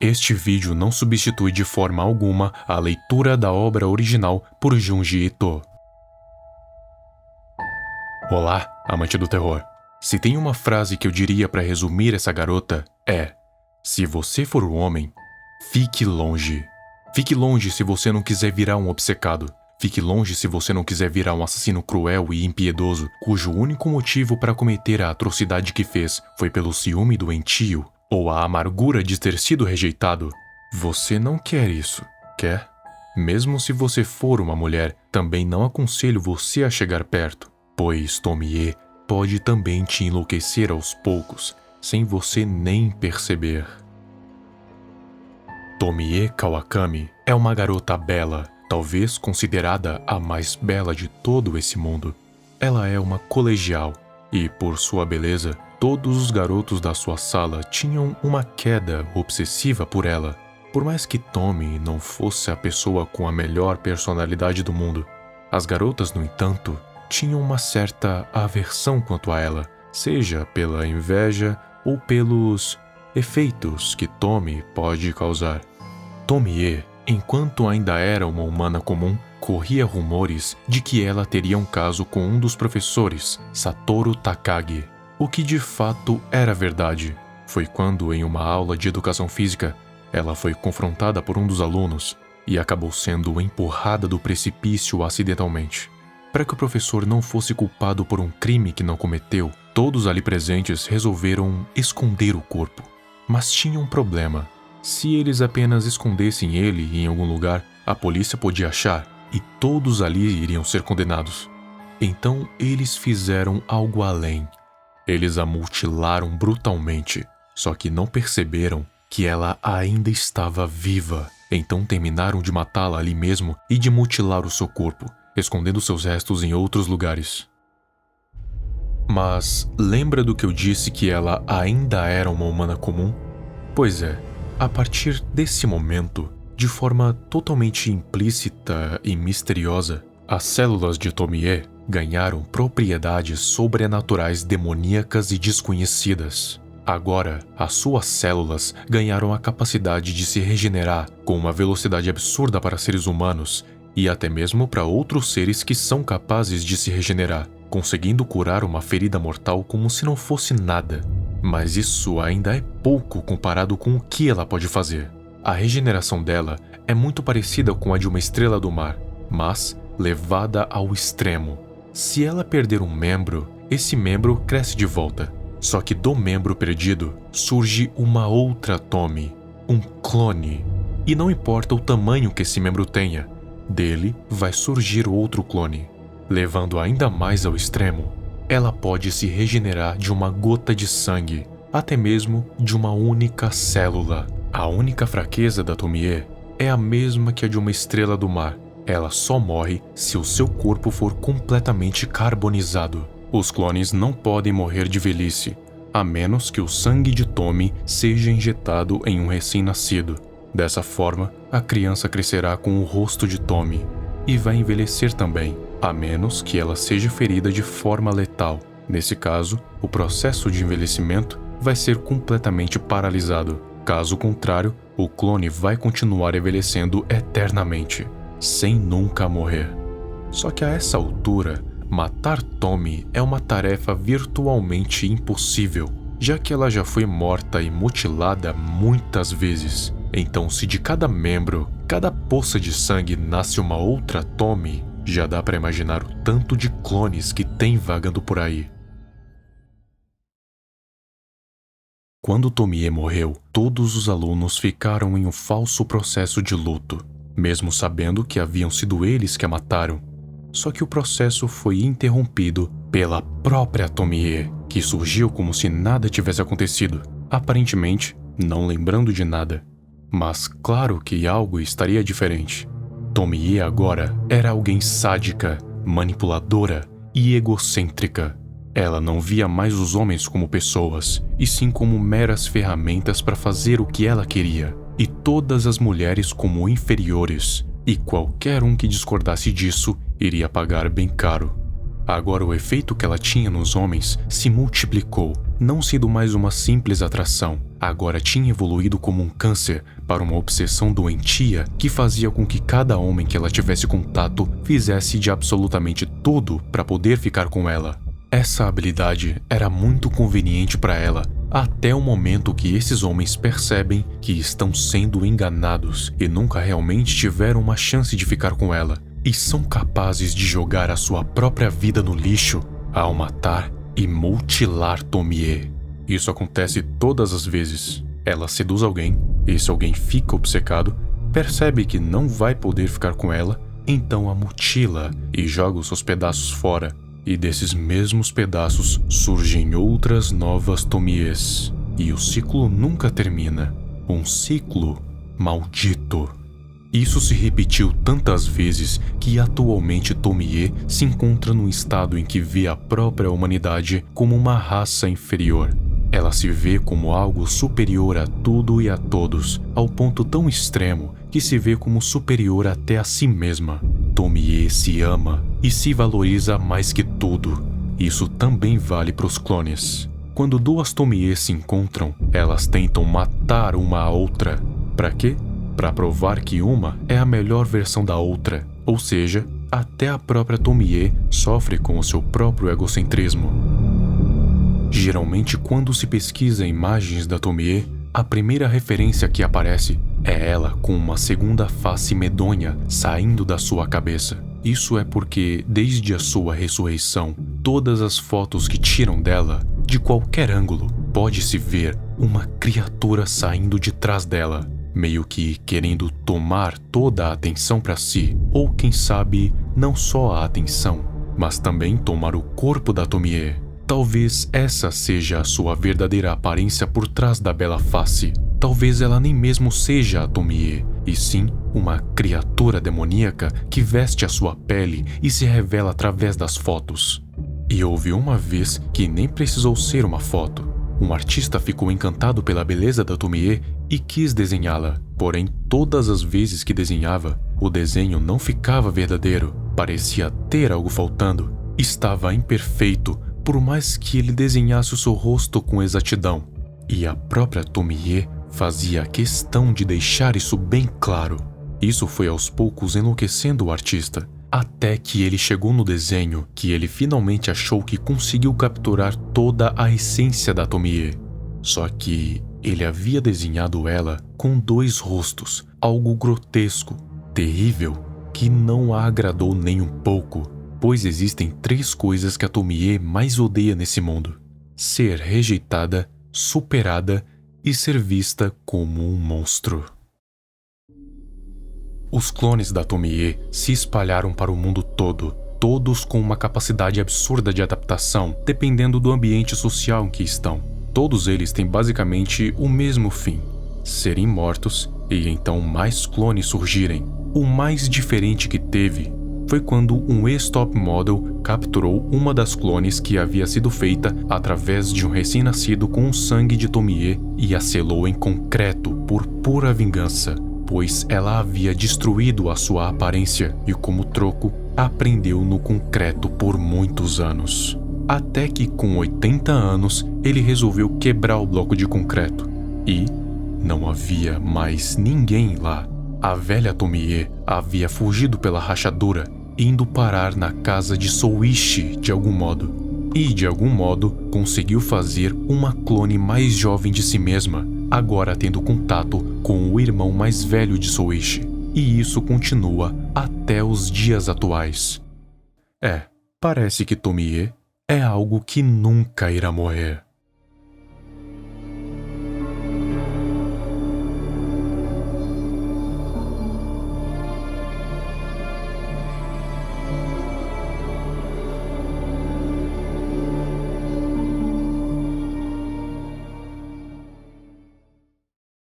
Este vídeo não substitui de forma alguma a leitura da obra original por Junji Ito. Olá, amante do terror. Se tem uma frase que eu diria para resumir essa garota é: se você for um homem, fique longe. Fique longe se você não quiser virar um obcecado. Fique longe se você não quiser virar um assassino cruel e impiedoso, cujo único motivo para cometer a atrocidade que fez foi pelo ciúme doentio ou a amargura de ter sido rejeitado. Você não quer isso, quer? Mesmo se você for uma mulher, também não aconselho você a chegar perto, pois Tomie pode também te enlouquecer aos poucos, sem você nem perceber. Tomie Kawakami é uma garota bela, talvez considerada a mais bela de todo esse mundo. Ela é uma colegial e, por sua beleza, todos os garotos da sua sala tinham uma queda obsessiva por ela. Por mais que Tomi não fosse a pessoa com a melhor personalidade do mundo, as garotas, no entanto, tinham uma certa aversão quanto a ela, seja pela inveja ou pelos efeitos que Tomi pode causar. Tomie, enquanto ainda era uma humana comum, corria rumores de que ela teria um caso com um dos professores, Satoru Takagi. O que de fato era verdade foi quando, em uma aula de educação física, ela foi confrontada por um dos alunos e acabou sendo empurrada do precipício acidentalmente. Para que o professor não fosse culpado por um crime que não cometeu, todos ali presentes resolveram esconder o corpo. Mas tinha um problema. Se eles apenas escondessem ele em algum lugar, a polícia podia achar e todos ali iriam ser condenados. Então eles fizeram algo além. Eles a mutilaram brutalmente, só que não perceberam que ela ainda estava viva. Então terminaram de matá-la ali mesmo e de mutilar o seu corpo, escondendo seus restos em outros lugares. Mas lembra do que eu disse que ela ainda era uma humana comum? Pois é, a partir desse momento, de forma totalmente implícita e misteriosa, as células de Tomie ganharam propriedades sobrenaturais demoníacas e desconhecidas. Agora, as suas células ganharam a capacidade de se regenerar com uma velocidade absurda para seres humanos e até mesmo para outros seres que são capazes de se regenerar, conseguindo curar uma ferida mortal como se não fosse nada. Mas isso ainda é pouco comparado com o que ela pode fazer. A regeneração dela é muito parecida com a de uma estrela do mar, mas levada ao extremo. Se ela perder um membro, esse membro cresce de volta. Só que do membro perdido surge uma outra Tomi, um clone. E não importa o tamanho que esse membro tenha, dele vai surgir outro clone. Levando ainda mais ao extremo, ela pode se regenerar de uma gota de sangue, até mesmo de uma única célula. A única fraqueza da Tomie é a mesma que a de uma estrela do mar. Ela só morre se o seu corpo for completamente carbonizado. Os clones não podem morrer de velhice, a menos que o sangue de Tomi seja injetado em um recém-nascido. Dessa forma, a criança crescerá com o rosto de Tomi e vai envelhecer também, a menos que ela seja ferida de forma letal. Nesse caso, o processo de envelhecimento vai ser completamente paralisado. Caso contrário, o clone vai continuar envelhecendo eternamente, sem nunca morrer. Só que a essa altura, matar Tomi é uma tarefa virtualmente impossível, já que ela já foi morta e mutilada muitas vezes. Então, se de cada membro, cada poça de sangue nasce uma outra Tomi, já dá para imaginar o tanto de clones que tem vagando por aí. Quando Tomie morreu, todos os alunos ficaram em um falso processo de luto, mesmo sabendo que haviam sido eles que a mataram. Só que o processo foi interrompido pela própria Tomie, que surgiu como se nada tivesse acontecido, aparentemente não lembrando de nada. Mas claro que algo estaria diferente. Tomie agora era alguém sádica, manipuladora e egocêntrica. Ela não via mais os homens como pessoas, e sim como meras ferramentas para fazer o que ela queria, e todas as mulheres como inferiores, e qualquer um que discordasse disso iria pagar bem caro. Agora o efeito que ela tinha nos homens se multiplicou, não sendo mais uma simples atração. agora tinha evoluído como um câncer para uma obsessão doentia que fazia com que cada homem que ela tivesse contato fizesse de absolutamente tudo para poder ficar com ela. Essa habilidade era muito conveniente para ela, até o momento que esses homens percebem que estão sendo enganados e nunca realmente tiveram uma chance de ficar com ela, e são capazes de jogar a sua própria vida no lixo ao matar e mutilar Tomie. Isso acontece todas as vezes. Ela seduz alguém, esse alguém fica obcecado, percebe que não vai poder ficar com ela, então a mutila e joga os seus pedaços fora. E desses mesmos pedaços surgem outras novas Tomies. E o ciclo nunca termina. Um ciclo maldito. Isso se repetiu tantas vezes que atualmente Tomie se encontra num estado em que vê a própria humanidade como uma raça inferior. Ela se vê como algo superior a tudo e a todos, ao ponto tão extremo que se vê como superior até a si mesma. Tomie se ama e se valoriza mais que tudo. Isso também vale para os clones. Quando duas Tomies se encontram, elas tentam matar uma a outra. Para quê? Para provar que uma é a melhor versão da outra. Ou seja, até a própria Tomie sofre com o seu próprio egocentrismo. Geralmente, quando se pesquisa imagens da Tomie, a primeira referência que aparece é ela com uma segunda face medonha saindo da sua cabeça. Isso é porque, desde a sua ressurreição, todas as fotos que tiram dela, de qualquer ângulo, pode-se ver uma criatura saindo de trás dela, meio que querendo tomar toda a atenção para si, ou quem sabe, não só a atenção, mas também tomar o corpo da Tomie. Talvez essa seja a sua verdadeira aparência por trás da bela face. Talvez ela nem mesmo seja a Tomie, e sim uma criatura demoníaca que veste a sua pele e se revela através das fotos. E houve uma vez que nem precisou ser uma foto. Um artista ficou encantado pela beleza da Tomie e quis desenhá-la. Porém, todas as vezes que desenhava, o desenho não ficava verdadeiro. Parecia ter algo faltando. Estava imperfeito, por mais que ele desenhasse o seu rosto com exatidão. E a própria Tomie fazia questão de deixar isso bem claro. Isso foi aos poucos enlouquecendo o artista, até que ele chegou no desenho que ele finalmente achou que conseguiu capturar toda a essência da Tomie. Só que ele havia desenhado ela com dois rostos, algo grotesco, terrível, que não a agradou nem um pouco. Pois existem três coisas que a Tomie mais odeia nesse mundo: ser rejeitada, superada e ser vista como um monstro. Os clones da Tomie se espalharam para o mundo todo, todos com uma capacidade absurda de adaptação, dependendo do ambiente social em que estão. Todos eles têm basicamente o mesmo fim: serem mortos e então mais clones surgirem. O mais diferente que teve foi quando um ex-top model capturou uma das clones que havia sido feita através de um recém-nascido com o sangue de Tomie e a selou em concreto por pura vingança, pois ela havia destruído a sua aparência e, como troco, a prendeu no concreto por muitos anos. Até que, com 80 anos, ele resolveu quebrar o bloco de concreto e não havia mais ninguém lá. A velha Tomie havia fugido pela rachadura, indo parar na casa de Souichi de algum modo. E, de algum modo, conseguiu fazer uma clone mais jovem de si mesma, agora tendo contato com o irmão mais velho de Souichi. E isso continua até os dias atuais. Parece que Tomie é algo que nunca irá morrer.